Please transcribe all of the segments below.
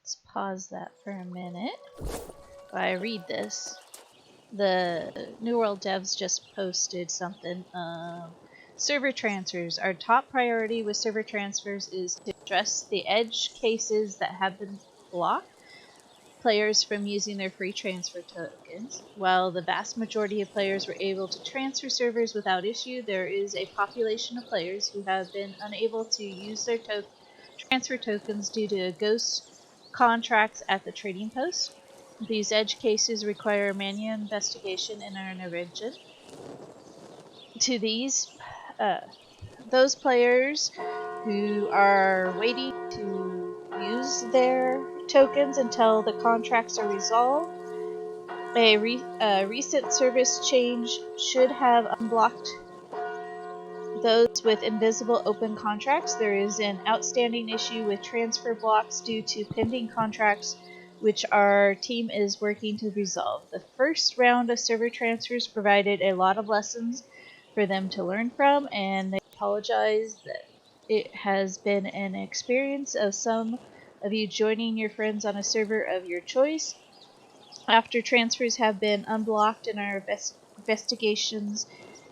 Let's pause that for a minute while I read this. The New World devs just posted something. Server transfers. Our top priority with server transfers is to address the edge cases that have been blocked players from using their free transfer tokens. While the vast majority of players were able to transfer servers without issue, there is a population of players who have been unable to use their transfer tokens due to ghost contracts at the trading post. These edge cases require manual investigation and are intervention. To those players who are waiting to use their tokens until the contracts are resolved, a recent service change should have unblocked those with invisible open contracts. There is an outstanding issue with transfer blocks due to pending contracts, which our team is working to resolve. The first round of server transfers provided a lot of lessons for them to learn from, and they apologize that it has been an experience of some of you joining your friends on a server of your choice. After transfers have been unblocked and our investigations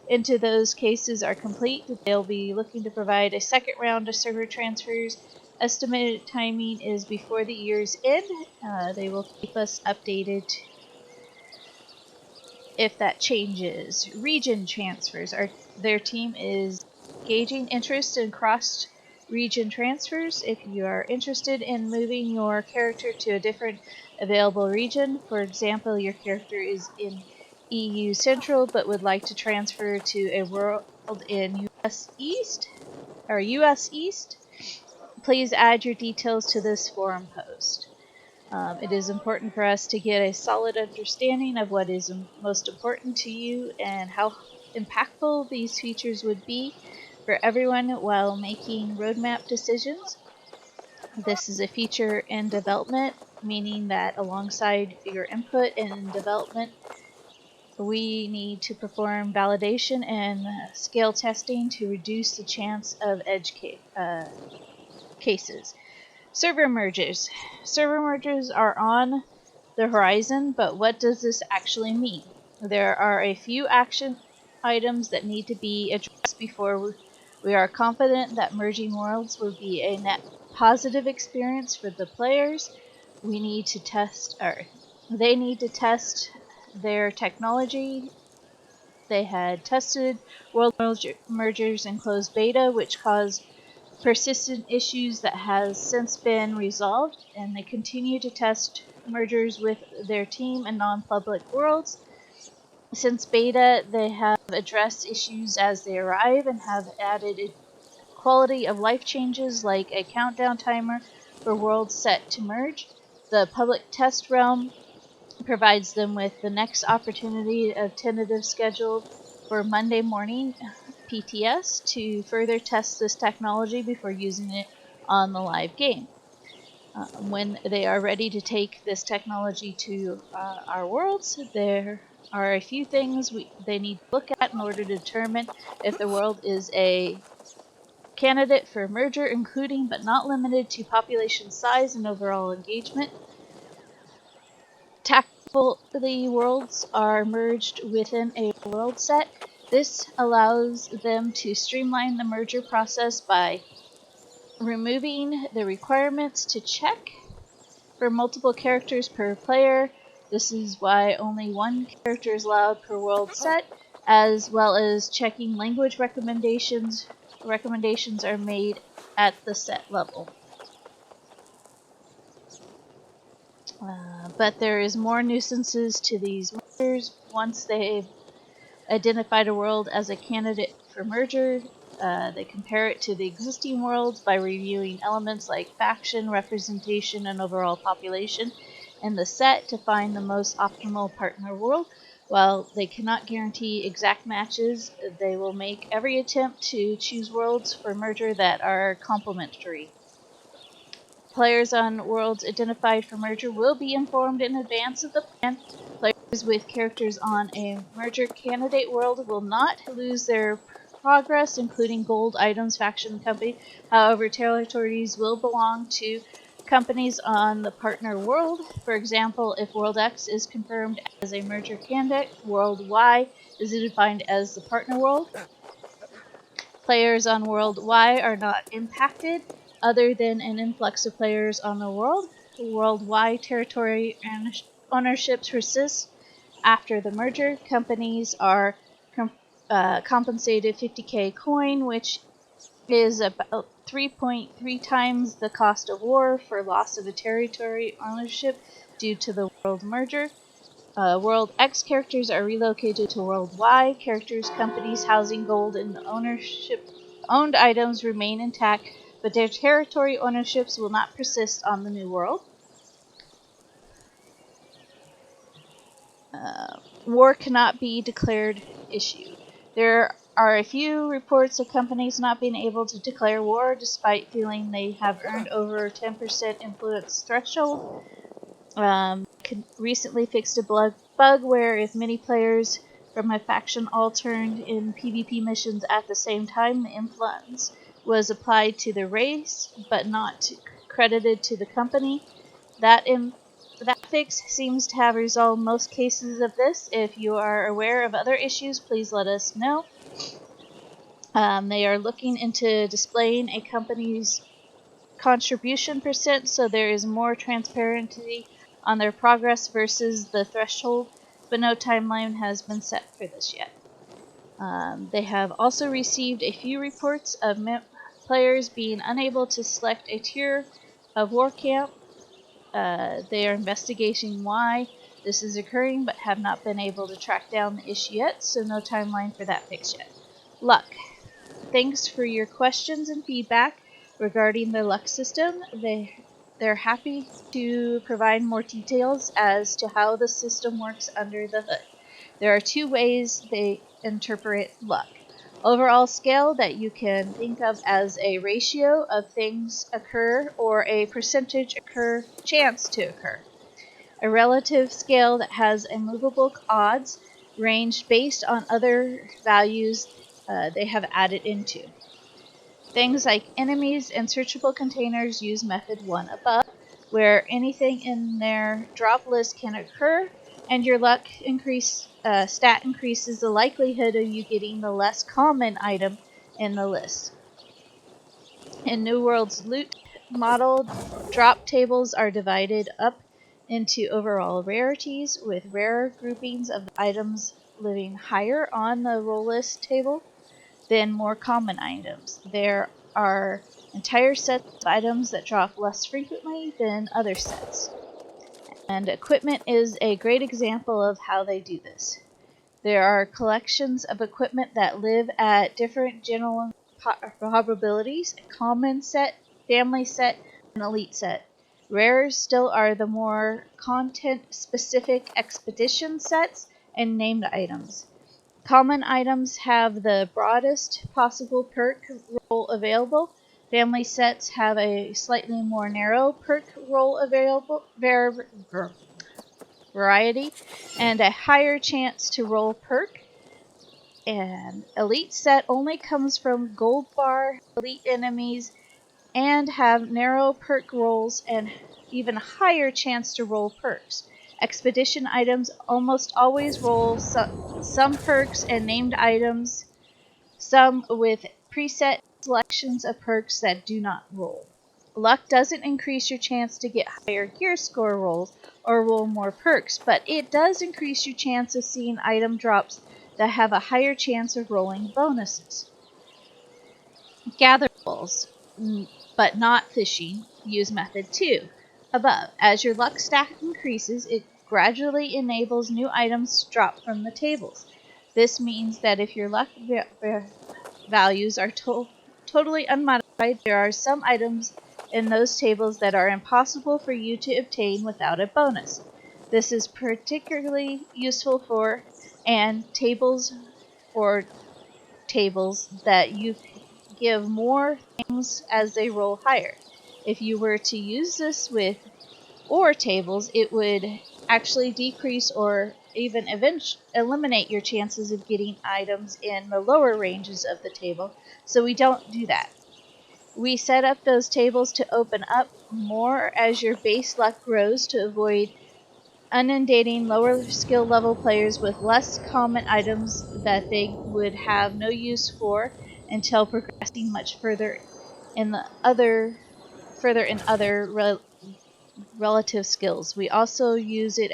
into those cases are complete, they'll be looking to provide a second round of server transfers. Estimated timing is before the year's end. They will keep us updated if that changes. Region transfers. Their team is gauging interest in cross-region transfers. If you are interested in moving your character to a different available region, for example, your character is in EU Central but would like to transfer to a world in US East, please add your details to this forum post. It is important for us to get a solid understanding of what is most important to you and how impactful these features would be for everyone while making roadmap decisions. This is a feature in development, meaning that alongside your input and development, we need to perform validation and scale testing to reduce the chance of edge cases. Server merges. Server merges are on the horizon, but what does this actually mean? There are a few action items that need to be addressed before we are confident that merging worlds will be a net positive experience for the players. They need to test their technology. They had tested world mergers in closed beta, which caused persistent issues that has since been resolved, and they continue to test mergers with their team in non-public worlds. Since beta, they have addressed issues as they arrive and have added quality of life changes like a countdown timer for worlds set to merge. The public test realm provides them with the next opportunity of tentative scheduled for Monday morning PTS to further test this technology before using it on the live game. When they are ready to take this technology to our worlds, there are a few things they need to look at in order to determine if the world is a candidate for merger, including but not limited to population size and overall engagement. Tactfully, worlds are merged within a world set. This allows them to streamline the merger process by removing the requirements to check for multiple characters per player. This is why only one character is allowed per world set, as well as checking language recommendations. Recommendations are made at the set level. But there is more nuisances to these mergers. Once they've identified a world as a candidate for merger, they compare it to the existing worlds by reviewing elements like faction, representation, and overall population in the set to find the most optimal partner world. While they cannot guarantee exact matches, they will make every attempt to choose worlds for merger that are complementary. Players on worlds identified for merger will be informed in advance of the plan. Players with characters on a merger candidate world will not lose their progress, including gold items, faction, and company. However, territories will belong to companies on the partner world. For example, if World X is confirmed as a merger candidate, World Y is defined as the partner world. Players on World Y are not impacted, other than an influx of players on the world. World Y territory ownership persists after the merger. Companies are compensated 50k coin, which is about 3.3 times the cost of war for loss of a territory ownership due to the world merger. World X characters are relocated to World Y. Characters, companies, housing, gold, and ownership owned items remain intact, but their territory ownerships will not persist on the new world. War cannot be declared issue. There are a few reports of companies not being able to declare war despite feeling they have earned over 10% influence threshold. Recently fixed a bug where if many players from a faction all turned in PvP missions at the same time, the influence was applied to the race but not credited to the company. That fix seems to have resolved most cases of this. If you are aware of other issues, please let us know. They are looking into displaying a company's contribution percent so there is more transparency on their progress versus the threshold, but no timeline has been set for this yet. They have also received a few reports of players being unable to select a tier of war camp. They are investigating why this is occurring, but have not been able to track down the issue yet, so no timeline for that fix yet. Luck. Thanks for your questions and feedback regarding the luck system. They're happy to provide more details as to how the system works under the hood. There are two ways they interpret luck. Overall scale that you can think of as a ratio of things occur or a percentage occur chance to occur. A relative scale that has a movable odds range based on other values they have added into. Things like enemies and searchable containers use method 1 above, where anything in their drop list can occur, and your luck stat increases the likelihood of you getting the less common item in the list. In New World's loot model, drop tables are divided up into overall rarities, with rarer groupings of items living higher on the roll list table than more common items. There are entire sets of items that drop less frequently than other sets. And equipment is a great example of how they do this. There are collections of equipment that live at different general probabilities: common set, family set, and elite set. Rarer still are the more content-specific expedition sets and named items. Common items have the broadest possible perk roll available. Family sets have a slightly more narrow perk roll available variety and a higher chance to roll perk. And elite set only comes from gold bar elite enemies and have narrow perk rolls and even higher chance to roll perks. Expedition items almost always roll some perks and named items, some with preset selections of perks that do not roll. Luck doesn't increase your chance to get higher gear score rolls or roll more perks, but it does increase your chance of seeing item drops that have a higher chance of rolling bonuses. Gatherables, but not fishing, use method 2 above. As your luck stack increases, it gradually enables new items to drop from the tables. This means that if your luck values are totally unmodified, there are some items in those tables that are impossible for you to obtain without a bonus. This is particularly useful for tables that you give more things as they roll higher. If you were to use this with OR tables, it would actually decrease or even eliminate your chances of getting items in the lower ranges of the table, so we don't do that. We set up those tables to open up more as your base luck grows to avoid inundating lower skill level players with less common items that they would have no use for until progressing much in the other further in other relative skills. We also use it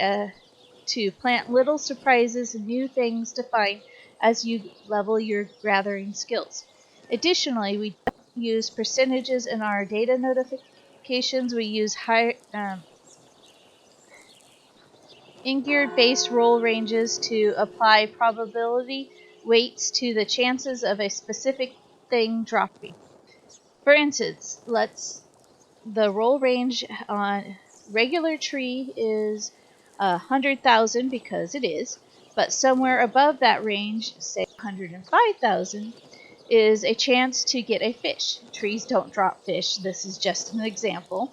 to plant little surprises and new things to find as you level your gathering skills. Additionally, we don't use percentages in our data notifications. We use in-geared base roll ranges to apply probability weights to the chances of a specific thing dropping. For instance, the roll range on regular tree is 100,000 because it is, but somewhere above that range, say 105,000, is a chance to get a fish. Trees don't drop fish. This is just an example.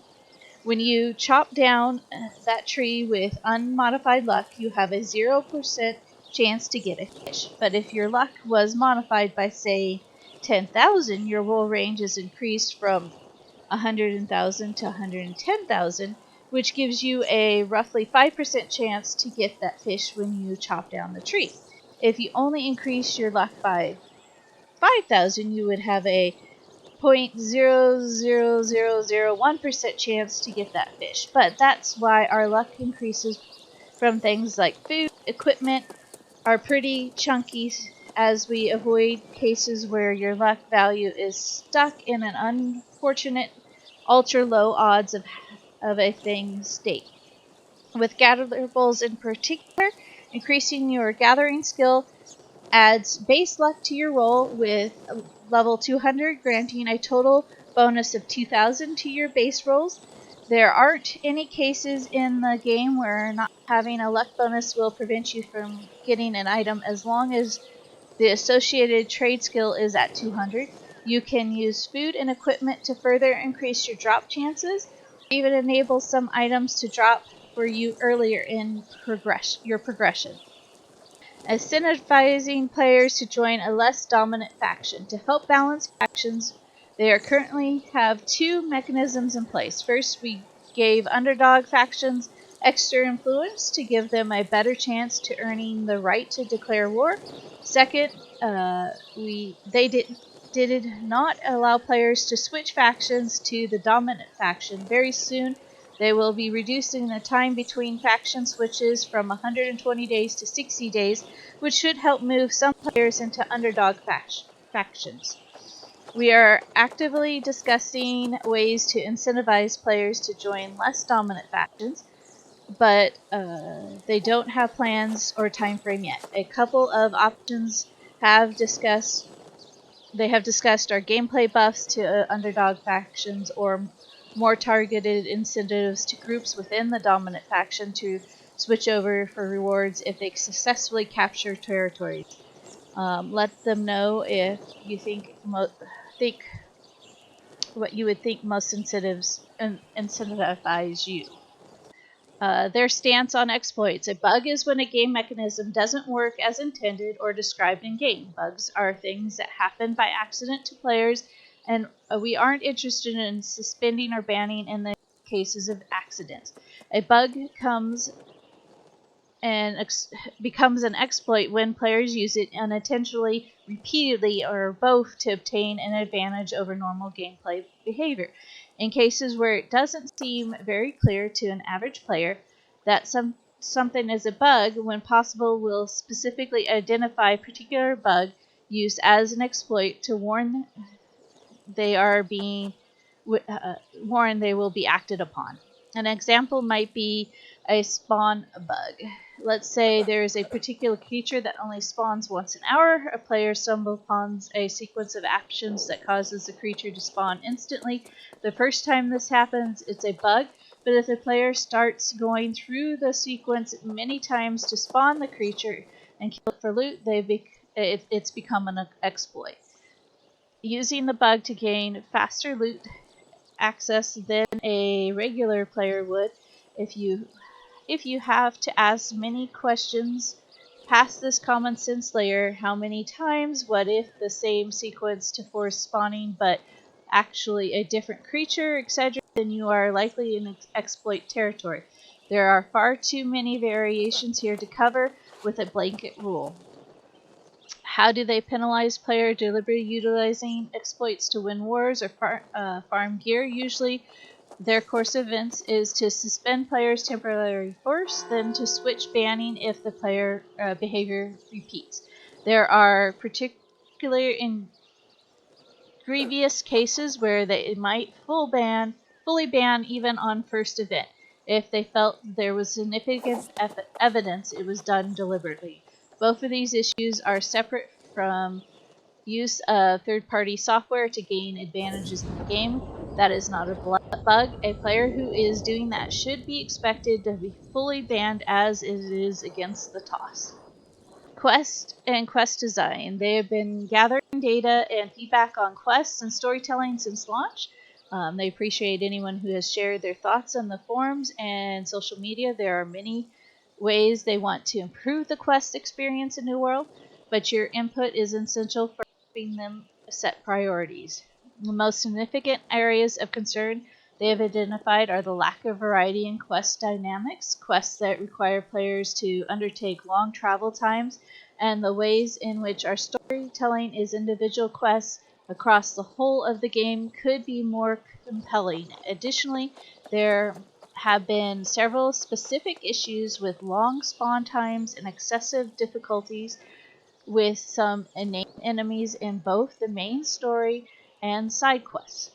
When you chop down that tree with unmodified luck, you have a 0% chance to get a fish. But if your luck was modified by, say, 10,000, your roll range is increased from 100,000 to 110,000, which gives you a roughly 5% chance to get that fish when you chop down the tree. If you only increase your luck by 5,000, you would have a 0.00001% chance to get that fish. But that's why our luck increases from things like food, equipment, are pretty chunky as we avoid cases where your luck value is stuck in an unfortunate ultra low odds of a thing state. With gatherables in particular, increasing your gathering skill adds base luck to your roll with level 200, granting a total bonus of 2,000 to your base rolls. There aren't any cases in the game where not having a luck bonus will prevent you from getting an item as long as the associated trade skill is at 200. You can use food and equipment to further increase your drop chances, or even enable some items to drop for you earlier in your progression. Incentivizing players to join a less dominant faction. To help balance factions, they currently have two mechanisms in place. First, we gave underdog factions extra influence to give them a better chance to earning the right to declare war. Second, they did not allow players to switch factions to the dominant faction. Very soon, they will be reducing the time between faction switches from 120 days to 60 days, which should help move some players into underdog factions. We are actively discussing ways to incentivize players to join less dominant factions, but they don't have plans or time frame yet. A couple of options have discussed they have discussed our gameplay buffs to underdog factions or more targeted incentives to groups within the dominant faction to switch over for rewards if they successfully capture territories. Let them know if you think what you would think most incentivize you. Their stance on exploits. A bug is when a game mechanism doesn't work as intended or described in game. Bugs are things that happen by accident to players, and we aren't interested in suspending or banning in the cases of accidents. A bug becomes an exploit when players use it unintentionally, repeatedly, or both to obtain an advantage over normal gameplay behavior. In cases where it doesn't seem very clear to an average player that something is a bug, when possible, we'll specifically identify a particular bug used as an exploit to warn they are being warned they will be acted upon. An example might be a spawn bug. Let's say there is a particular creature that only spawns once an hour. A player stumbles upon a sequence of actions that causes the creature to spawn instantly. The first time this happens, it's a bug, but if the player starts going through the sequence many times to spawn the creature and kill it for loot, it's become an exploit. Using the bug to gain faster loot access than a regular player would. If you have to ask many questions past this common sense layer, how many times, what if the same sequence to force spawning, but actually a different creature, etc., then you are likely in exploit territory. There are far too many variations here to cover with a blanket rule. How do they penalize player deliberately utilizing exploits to win wars or farm gear? Usually, their course of events is to suspend players temporarily first, then to switch banning if the player behavior repeats. There are particular grievous cases where they might fully ban even on first event. If they felt there was significant evidence it was done deliberately. Both of these issues are separate from use of third-party software to gain advantages in the game. That is not a bug. A player who is doing that should be expected to be fully banned as it is against the toss. Quest and quest design. They have been gathering data and feedback on quests and storytelling since launch. They appreciate anyone who has shared their thoughts on the forums and social media. There are many ways they want to improve the quest experience in New World, but your input is essential for helping them set priorities. The most significant areas of concern they have identified are the lack of variety in quest dynamics, quests that require players to undertake long travel times, and the ways in which our storytelling is individual quests across the whole of the game could be more compelling. Additionally, there have been several specific issues with long spawn times and excessive difficulties with some innate enemies in both the main story and side quests.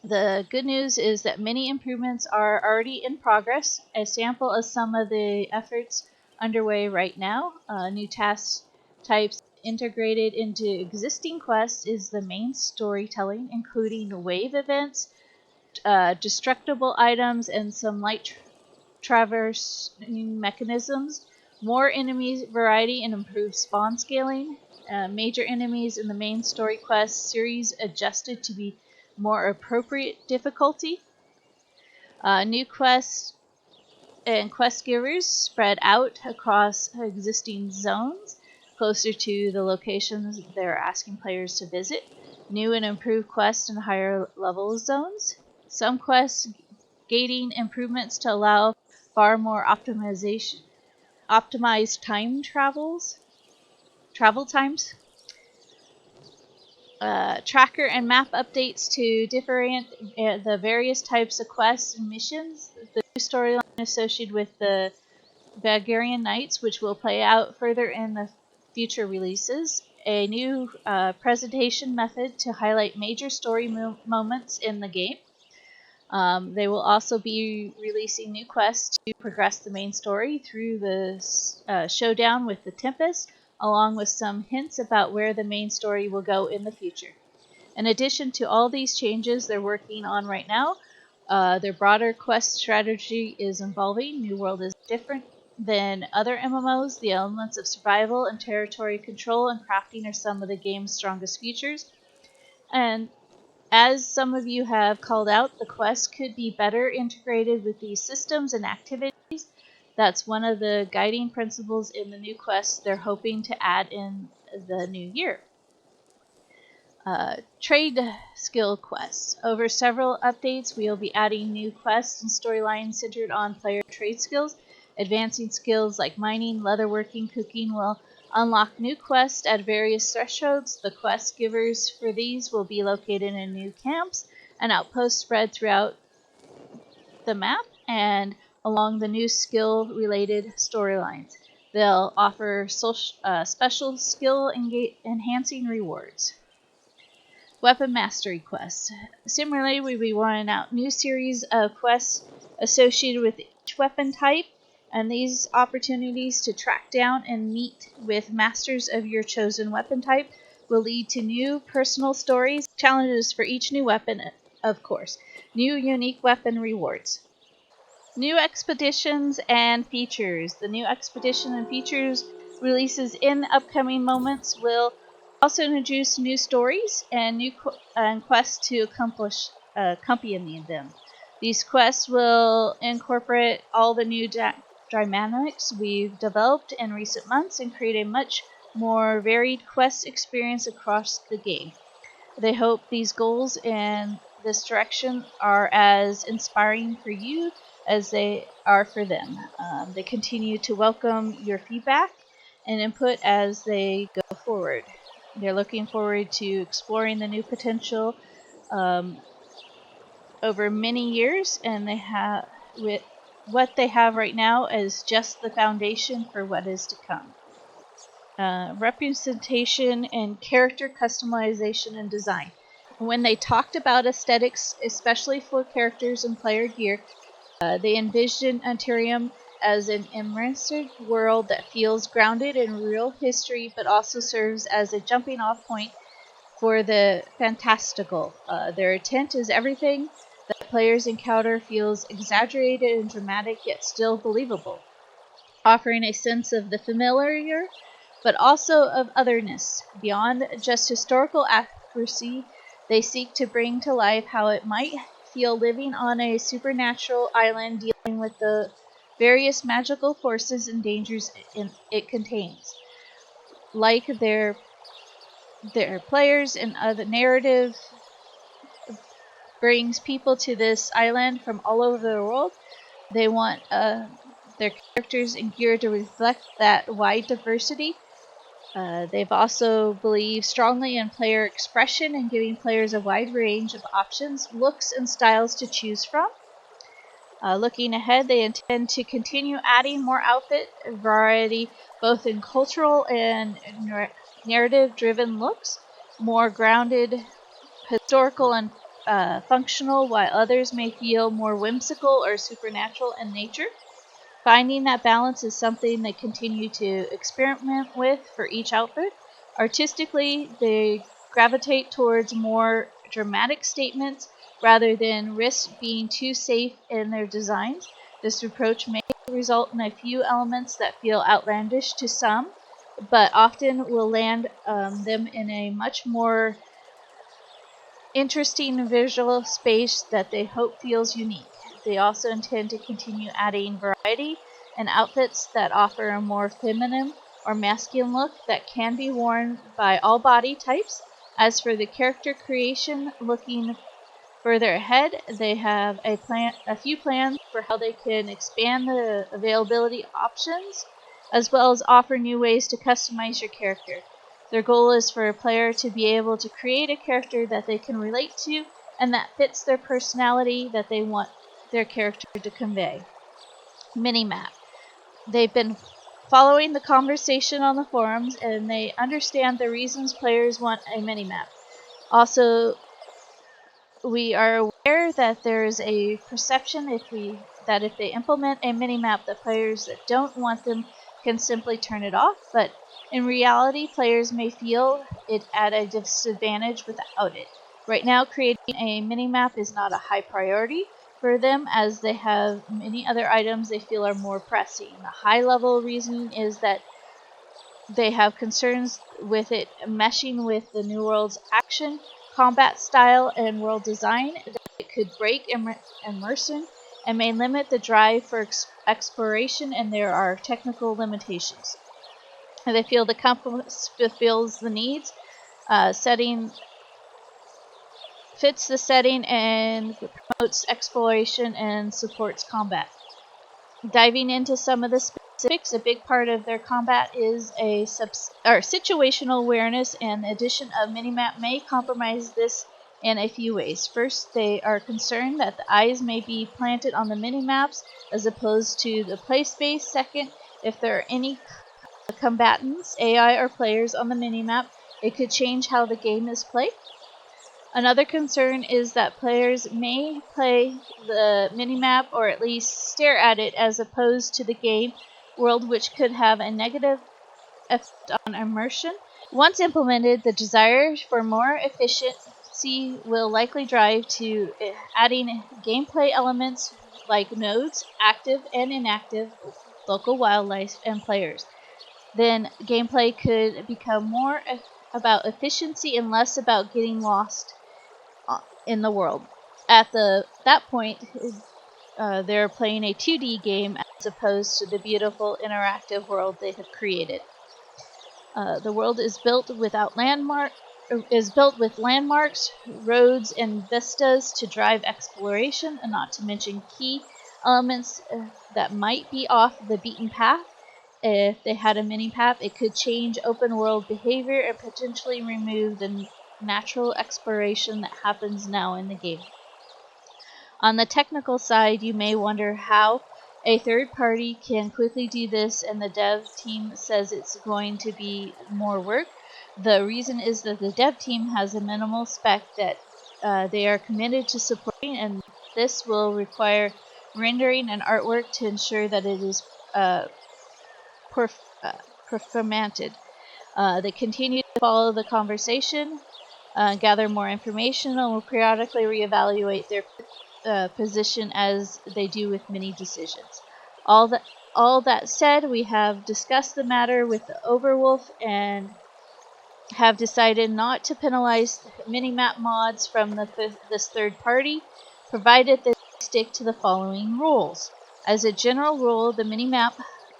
The good news is that many improvements are already in progress. A sample of some of the efforts underway right now. New task types integrated into existing quests is the main storytelling, including wave events, destructible items, and some light traversing mechanisms. More enemy variety and improved spawn scaling. Major enemies in the main story quest series adjusted to be more appropriate difficulty. New quests and quest givers spread out across existing zones closer to the locations they're asking players to visit. New and improved quests in higher level zones. Some quests gating improvements to allow far more optimized travel times. Tracker and map updates to different the various types of quests and missions. The new storyline associated with the Bulgarian Knights, which will play out further in the future releases. A new presentation method to highlight major story moments in the game. They will also be releasing new quests to progress the main story through the showdown with the Tempest, along with some hints about where the main story will go in the future. In addition to all these changes they're working on right now, their broader quest strategy is evolving. New World is different than other MMOs. The elements of survival and territory control and crafting are some of the game's strongest features. And as some of you have called out, the quest could be better integrated with these systems and activities. That's one of the guiding principles in the new quests they're hoping to add in the new year. Trade skill quests. Over several updates, we will be adding new quests and storylines centered on player trade skills. Advancing skills like mining, leatherworking, cooking will unlock new quests at various thresholds. The quest givers for these will be located in new camps and outposts spread throughout the map and along the new skill-related storylines. They'll offer special skill enhancing rewards. Weapon Mastery quests. Similarly, we'll be rolling out new series of quests associated with each weapon type, and these opportunities to track down and meet with masters of your chosen weapon type will lead to new personal stories, challenges for each new weapon, of course, new unique weapon rewards. New expeditions and features. The new expedition and features releases in upcoming moments will also introduce new stories and new quests to accompany them. These quests will incorporate all the new dynamics we've developed in recent months and create a much more varied quest experience across the game. They hope these goals and this direction are as inspiring for you as they are for them. They continue to welcome your feedback and input as they go forward. They're looking forward to exploring the new potential um, over many years, and they have with what they have right now is just the foundation for what is to come. Representation and character customization and design. When they talked about aesthetics, especially for characters and player gear, they envisioned Antirium as an immersive world that feels grounded in real history but also serves as a jumping off point for the fantastical. Their intent is everything that players encounter feels exaggerated and dramatic yet still believable, offering a sense of the familiar but also of otherness. Beyond just historical accuracy, they seek to bring to life how it might feel living on a supernatural island dealing with the various magical forces and dangers it contains. Like their players and other narrative brings people to this island from all over the world. They want their characters and gear to reflect that wide diversity. They've also believed strongly in player expression and giving players a wide range of options, looks, and styles to choose from. Looking ahead, they intend to continue adding more outfit variety, both in cultural and narrative-driven looks, more grounded, historical, and functional, while others may feel more whimsical or supernatural in nature. Finding that balance is something they continue to experiment with for each outfit. Artistically, they gravitate towards more dramatic statements rather than risk being too safe in their designs. This approach may result in a few elements that feel outlandish to some, but often will land them in a much more interesting visual space that they hope feels unique. They also intend to continue adding variety and outfits that offer a more feminine or masculine look that can be worn by all body types. As for the character creation, looking further ahead, they have a few plans for how they can expand the availability options, as well as offer new ways to customize your character. Their goal is for a player to be able to create a character that they can relate to and that fits their personality that they want their character to convey. Minimap. They've been following the conversation on the forums and they understand the reasons players want a minimap. Also, we are aware that there is a perception that if they implement a minimap, the players that don't want them can simply turn it off, but in reality, players may feel it at a disadvantage without it. Right now, creating a minimap is not a high priority for them as they have many other items they feel are more pressing. The high level reasoning is that they have concerns with it meshing with the New World's action, combat style, and world design that it could break immersion and may limit the drive for exploration, and there are technical limitations. And they feel the compass fulfills the needs, setting fits the setting and promotes exploration and supports combat. Diving into some of the specifics, a big part of their combat is situational awareness, and the addition of minimap may compromise this in a few ways. First, they are concerned that the eyes may be planted on the minimaps as opposed to the play space. Second, if there are any combatants, AI, or players on the minimap, it could change how the game is played. Another concern is that players may play the minimap or at least stare at it as opposed to the game world, which could have a negative effect on immersion. Once implemented, the desire for more efficiency will likely drive to adding gameplay elements like nodes, active and inactive, local wildlife, and players. Then gameplay could become more about efficiency and less about getting lost in the world. At that point, they're playing a 2D game as opposed to the beautiful interactive world they have created. The world is built without is built with landmarks, roads, and vistas to drive exploration, and not to mention key elements that might be off the beaten path. If they had a mini map, it could change open world behavior and potentially remove the natural exploration that happens now in the game. On the technical side, you may wonder how a third party can quickly do this, and the dev team says it's going to be more work. The reason is that the dev team has a minimal spec that they are committed to supporting, and this will require rendering and artwork to ensure that it is performated. They continue to follow the conversation, gather more information, and will periodically reevaluate their position as they do with many decisions. All that said, we have discussed the matter with the Overwolf and have decided not to penalize minimap mods from this third party, provided they stick to the following rules. As a general rule, the minimap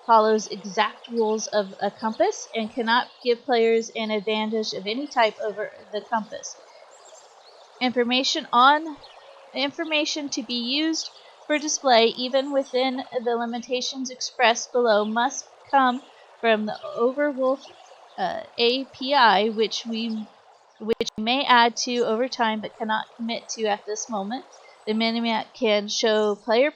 follows exact rules of a compass and cannot give players an advantage of any type over the compass. Information to be used for display, even within the limitations expressed below, must come from the Overwolf API, which we may add to over time but cannot commit to at this moment. The minimap can show player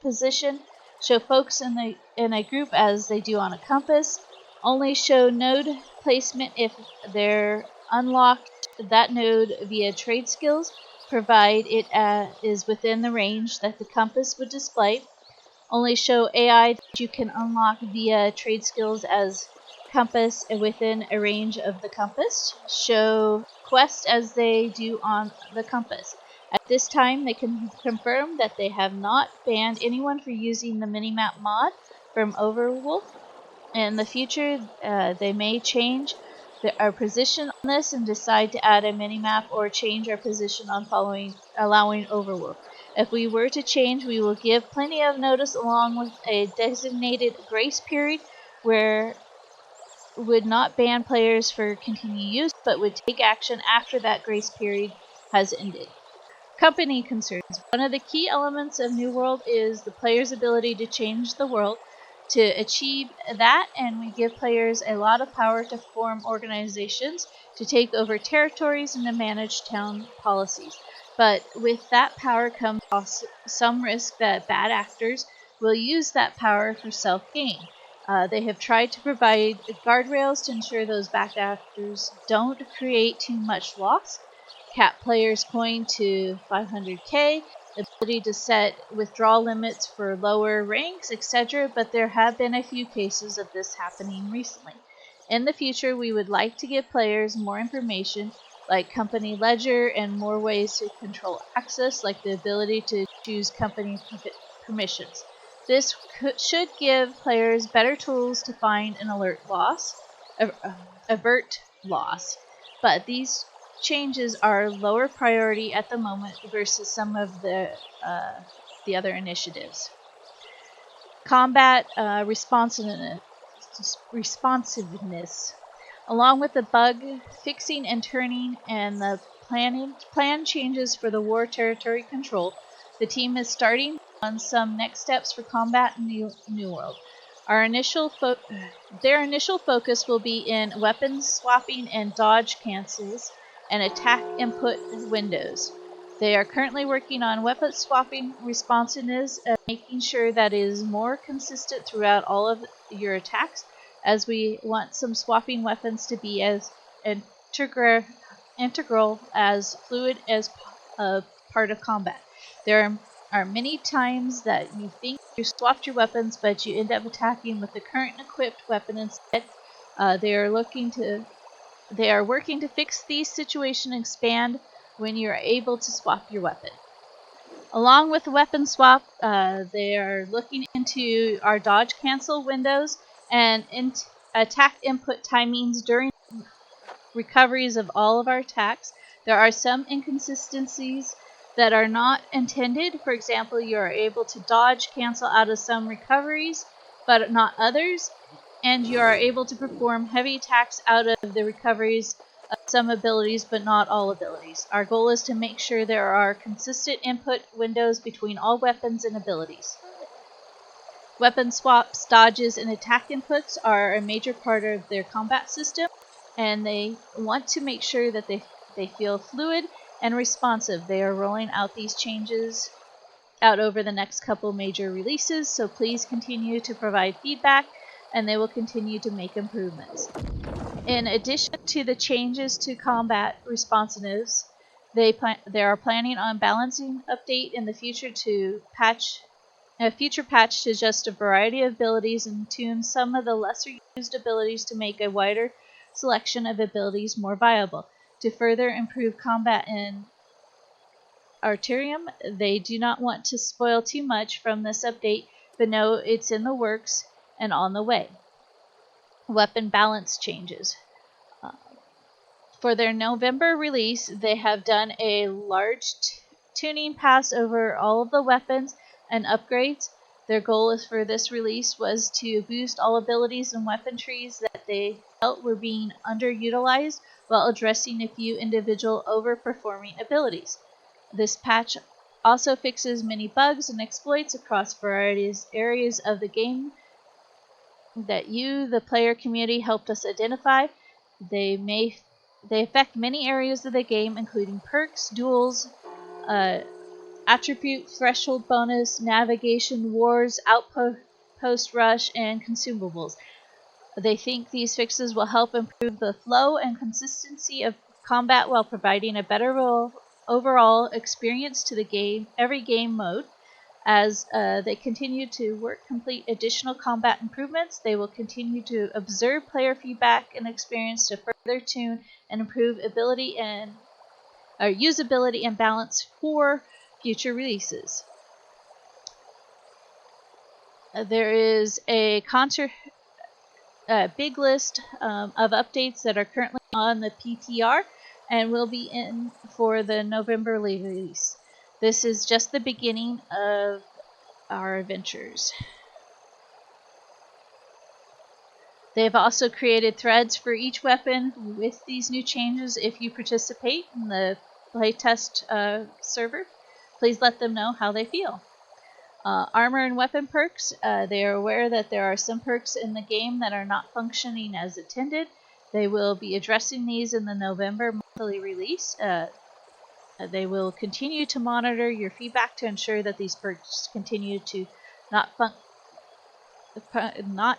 position, show folks in a group as they do on a compass, only show node placement if they're unlocked that node via trade skills, provide it is within the range that the compass would display. Only show AI that you can unlock via trade skills as compass within a range of the compass. Show quests as they do on the compass. At this time, they can confirm that they have not banned anyone for using the minimap mod from Overwolf. In the future, they may change our position on this and decide to add a minimap or change our position on allowing Overwolf. If we were to change, we will give plenty of notice along with a designated grace period where would not ban players for continued use, but would take action after that grace period has ended. Company concerns. One of the key elements of New World is the player's ability to change the world. To achieve that, and we give players a lot of power to form organizations, to take over territories, and to manage town policies. But with that power comes also some risk that bad actors will use that power for self-gain. They have tried to provide guardrails to ensure those bad actors don't create too much loss. Cap players' coin to 500k, ability to set withdrawal limits for lower ranks, etc., but there have been a few cases of this happening recently. In the future, we would like to give players more information, like company ledger, and more ways to control access, like the ability to choose company permissions. This should give players better tools to find and avert loss, but these changes are lower priority at the moment versus some of the other initiatives. Combat responsiveness. Along with the bug fixing and turning and the plan changes for the war territory control, the team is starting on some next steps for combat in New World. Their initial focus will be in weapons swapping and dodge cancels and attack input windows. They are currently working on weapon swapping responsiveness and making sure that it is more consistent throughout all of your attacks, as we want some swapping weapons to be as integral as fluid as part of combat. There are many times that you think you swapped your weapons, but you end up attacking with the current equipped weapon instead. They are working to fix these situations and expand when you are able to swap your weapon. Along with the weapon swap, they are looking into our dodge cancel windows and attack input timings during recoveries of all of our attacks. There are some inconsistencies that are not intended. For example, you are able to dodge cancel out of some recoveries, but not others, and you are able to perform heavy attacks out of the recoveries some abilities, but not all abilities. Our goal is to make sure there are consistent input windows between all weapons and abilities. Weapon swaps, dodges, and attack inputs are a major part of their combat system, and they want to make sure that they feel fluid and responsive. They are rolling out these changes out over the next couple major releases, so please continue to provide feedback, and they will continue to make improvements. In addition to the changes to combat responsiveness, they are planning on balancing update in the future to patch a future patch to adjust a variety of abilities and tune some of the lesser used abilities to make a wider selection of abilities more viable. To further improve combat in Arterium, they do not want to spoil too much from this update, but know it's in the works and on the way. Weapon balance changes. For their November release, they have done a large tuning pass over all of the weapons and upgrades. Their goal for this release was to boost all abilities and weapon trees that they felt were being underutilized while addressing a few individual overperforming abilities. This patch also fixes many bugs and exploits across various areas of the game that you, the player community, helped us identify. They affect many areas of the game, including perks, duels, attribute threshold bonus, navigation, wars, outpost rush, and consumables. They think these fixes will help improve the flow and consistency of combat while providing a better overall experience to the game, every game mode. As they continue to complete additional combat improvements, they will continue to observe player feedback and experience to further tune and improve ability and usability and balance for future releases. There is a big list of updates that are currently on the PTR and will be in for the November release. This is just the beginning of our adventures. They've also created threads for each weapon with these new changes. If you participate in the playtest server, please let them know how they feel. Armor and weapon perks. They are aware that there are some perks in the game that are not functioning as intended. They will be addressing these in the November monthly release. They will continue to monitor your feedback to ensure that these perks continue to not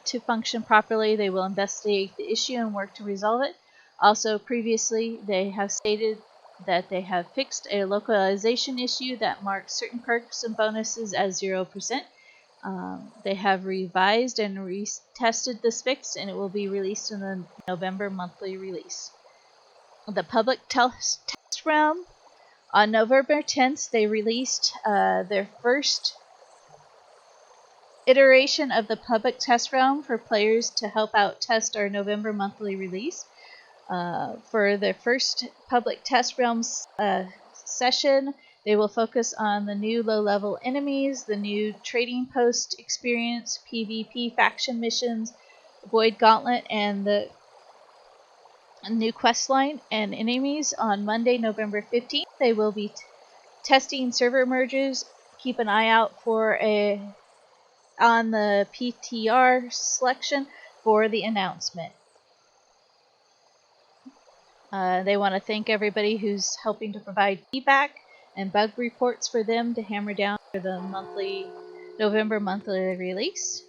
to function properly. They will investigate the issue and work to resolve it. Also, previously, they have stated that they have fixed a localization issue that marks certain perks and bonuses as 0%. They have revised and retested this fix, and it will be released in the November monthly release. The public test realm. On November 10th, they released their first iteration of the public test realm for players to help out test our November monthly release. For their first public test realms session, they will focus on the new low-level enemies, the new trading post experience, PvP faction missions, Void Gauntlet, and the new questline and enemies. On Monday, November 15th, they will be testing server merges. Keep an eye out on the PTR selection for the announcement. They want to thank everybody who's helping to provide feedback and bug reports for them to hammer down for the November monthly release.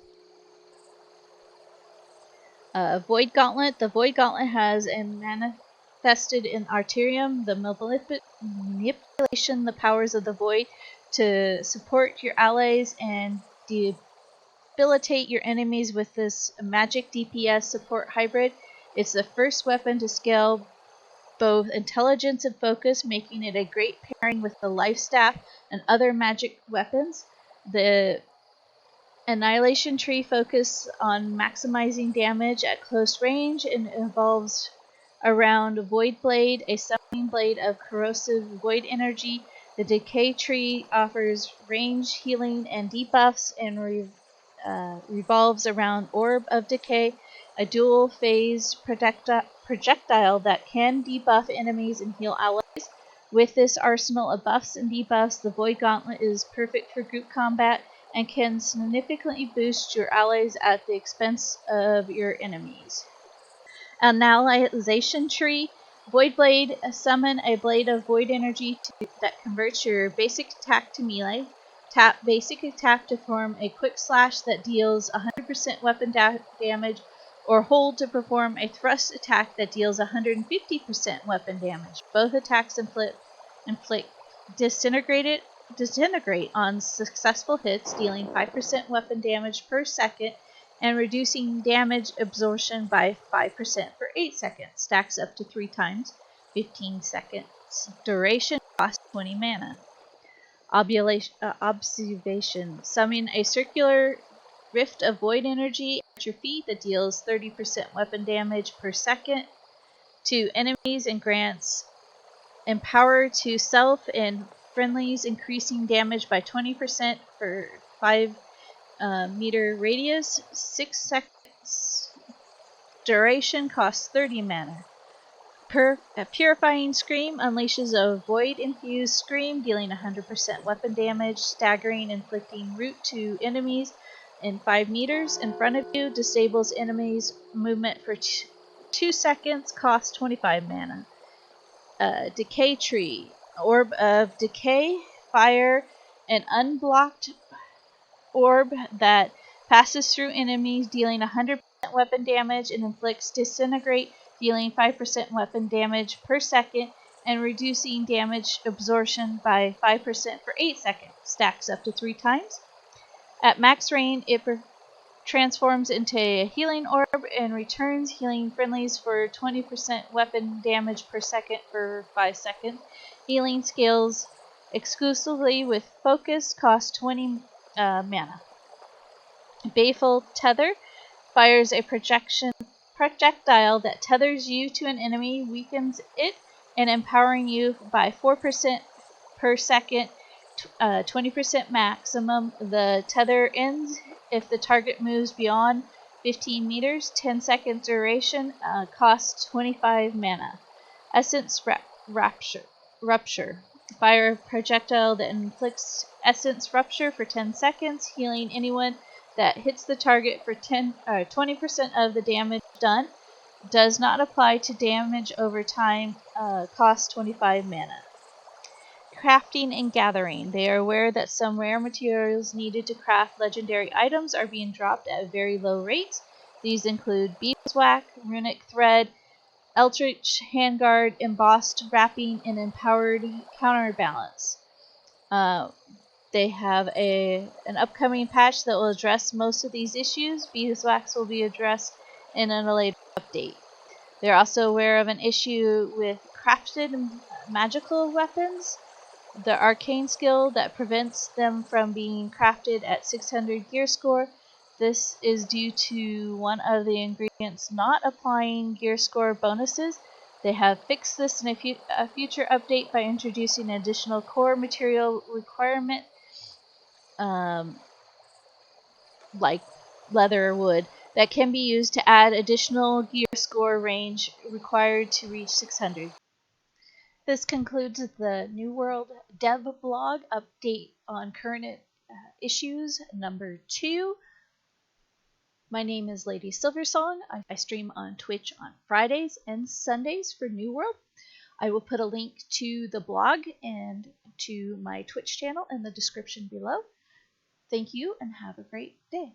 Void Gauntlet. The Void Gauntlet has manifested in Arterium the manipulation, the powers of the Void to support your allies and debilitate your enemies with this magic DPS support hybrid. It's the first weapon to scale both intelligence and focus, making it a great pairing with the life staff and other magic weapons. The Annihilation Tree focus on maximizing damage at close range and involves around Void Blade, a summoning blade of corrosive void energy. The Decay Tree offers range, healing, and debuffs and revolves around Orb of Decay, a dual-phase projectile that can debuff enemies and heal allies. With this arsenal of buffs and debuffs, the Void Gauntlet is perfect for group combat and can significantly boost your allies at the expense of your enemies. Localization Tree. Void Blade. Summon a blade of void energy that converts your basic attack to melee. Tap basic attack to form a quick slash that deals 100% weapon damage, or hold to perform a thrust attack that deals 150% weapon damage. Both attacks inflict disintegrate on successful hits, dealing 5% weapon damage per second and reducing damage absorption by 5% for 8 seconds. Stacks up to 3 times, 15 seconds. Duration, costs 20 mana. Observation. Summon a circular rift of void energy at your feet that deals 30% weapon damage per second to enemies and grants empower to self and friendlies, increasing damage by 20% for 5 meter radius, 6 seconds. Duration, costs 30 mana. A Purifying Scream unleashes a void-infused scream, dealing 100% weapon damage, staggering, inflicting root to enemies in 5 meters in front of you, disables enemies' movement for 2 seconds, costs 25 mana. Decay Tree. Orb of Decay. Fire an unblocked orb that passes through enemies, dealing 100% weapon damage, and inflicts Disintegrate, dealing 5% weapon damage per second and reducing damage absorption by 5% for 8 seconds. Stacks up to 3 times. At max range, it transforms into a healing orb and returns, healing friendlies for 20% weapon damage per second for 5 seconds. Healing scales exclusively with focus, costs 20 mana. Baleful Tether fires a projectile that tethers you to an enemy, weakens it, and empowering you by 4% per second, 20% maximum. The tether ends if the target moves beyond 15 meters, 10 seconds duration, costs 25 mana. Essence Rupture. Fire a projectile that inflicts Essence Rupture for 10 seconds, healing anyone that hits the target for 20% of the damage done. Does not apply to damage over time, costs 25 mana. Crafting and Gathering. They are aware that some rare materials needed to craft legendary items are being dropped at very low rates. These include beeswax, runic thread, eldritch handguard, embossed wrapping, and empowered counterbalance. They have an upcoming patch that will address most of these issues. Beeswax will be addressed in a later update. They're also aware of an issue with crafted magical weapons. The arcane skill that prevents them from being crafted at 600 gear score. This is due to one of the ingredients not applying gear score bonuses. They have fixed this in a future update by introducing an additional core material requirement, like leather or wood, that can be used to add additional gear score range required to reach 600. This concludes the New World Dev blog update on current issues number 2. My name is Lady Silversong. I stream on Twitch on Fridays and Sundays for New World. I will put a link to the blog and to my Twitch channel in the description below. Thank you and have a great day.